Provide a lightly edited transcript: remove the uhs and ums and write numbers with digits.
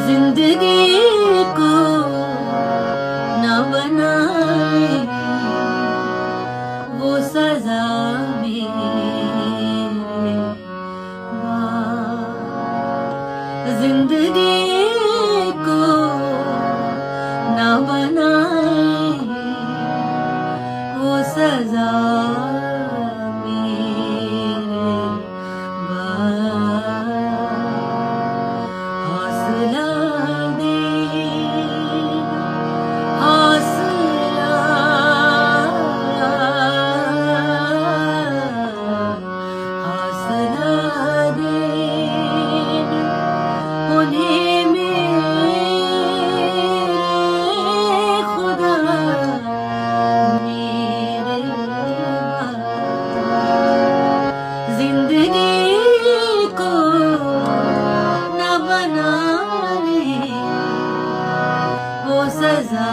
जिंदगी को न बनाए वो सजा मेरे बाद। जिंदगी को न बनाए वो सजा मेरे बाद। हौसला दे, हौसला, हौसला दे उन्हें मेरे खुदा मेरे बाद। जिंदगी को न बनाने वो सजा